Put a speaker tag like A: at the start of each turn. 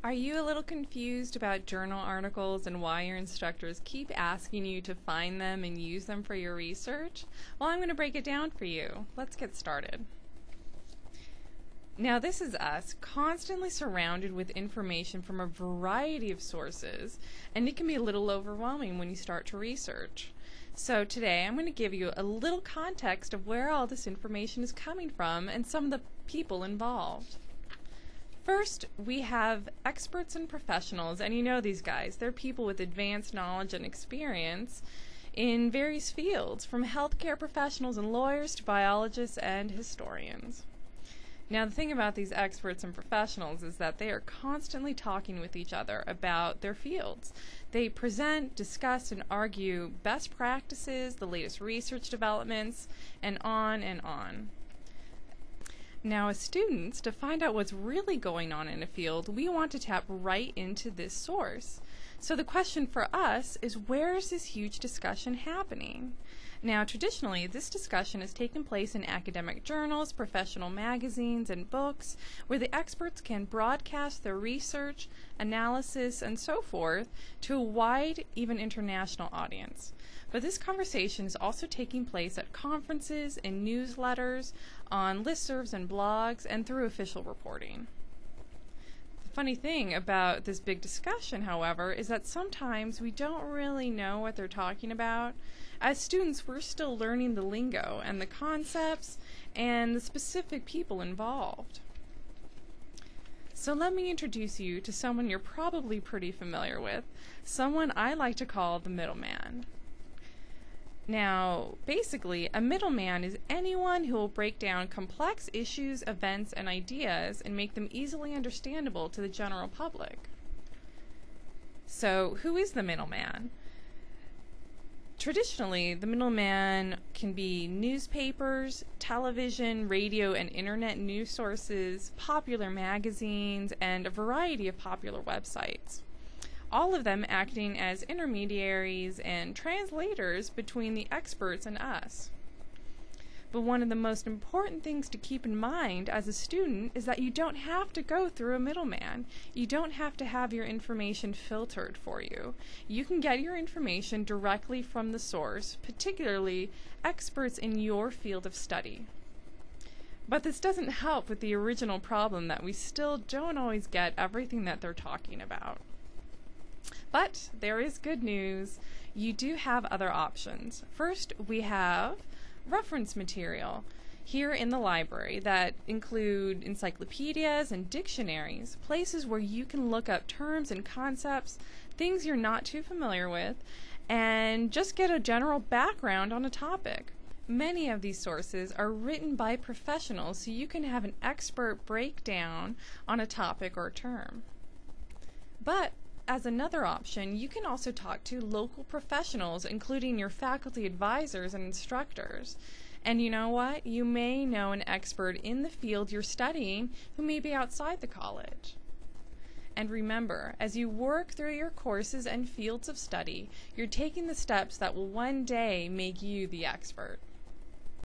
A: Are you a little confused about journal articles and why your instructors keep asking you to find them and use them for your research? Well, I'm going to break it down for you. Let's get started. Now, this is us constantly surrounded with information from a variety of sources, and it can be a little overwhelming when you start to research. So today I'm going to give you a little context of where all this information is coming from and some of the people involved. First, we have experts and professionals, and you know these guys. They're people with advanced knowledge and experience in various fields, from healthcare professionals and lawyers to biologists and historians. Now, the thing about these experts and professionals is that they are constantly talking with each other about their fields. They present, discuss, and argue best practices, the latest research developments, and on and on. Now, as students, to find out what's really going on in a field, we want to tap right into this source. So the question for us is, where is this huge discussion happening? Now, traditionally, this discussion has taken place in academic journals, professional magazines, and books, where the experts can broadcast their research, analysis, and so forth to a wide, even international audience. But this conversation is also taking place at conferences, in newsletters, on listservs and blogs, and through official reporting. The funny thing about this big discussion, however, is that sometimes we don't really know what they're talking about. As students, we're still learning the lingo and the concepts and the specific people involved. So let me introduce you to someone you're probably pretty familiar with, someone I like to call the middleman. Now, basically, a middleman is anyone who will break down complex issues, events, and ideas and make them easily understandable to the general public. So, who is the middleman? Traditionally, the middleman can be newspapers, television, radio, and internet news sources, popular magazines, and a variety of popular websites. All of them acting as intermediaries and translators between the experts and us. But one of the most important things to keep in mind as a student is that you don't have to go through a middleman. You don't have to have your information filtered for you. You can get your information directly from the source, particularly experts in your field of study. But this doesn't help with the original problem that we still don't always get everything that they're talking about. But there is good news. You do have other options. First, we have reference material here in the library that include encyclopedias and dictionaries, places where you can look up terms and concepts, things you're not too familiar with, and just get a general background on a topic. Many of these sources are written by professionals, so you can have an expert breakdown on a topic or term. But as another option, you can also talk to local professionals, including your faculty advisors and instructors. And you know what? You may know an expert in the field you're studying who may be outside the college. And remember, as you work through your courses and fields of study, you're taking the steps that will one day make you the expert.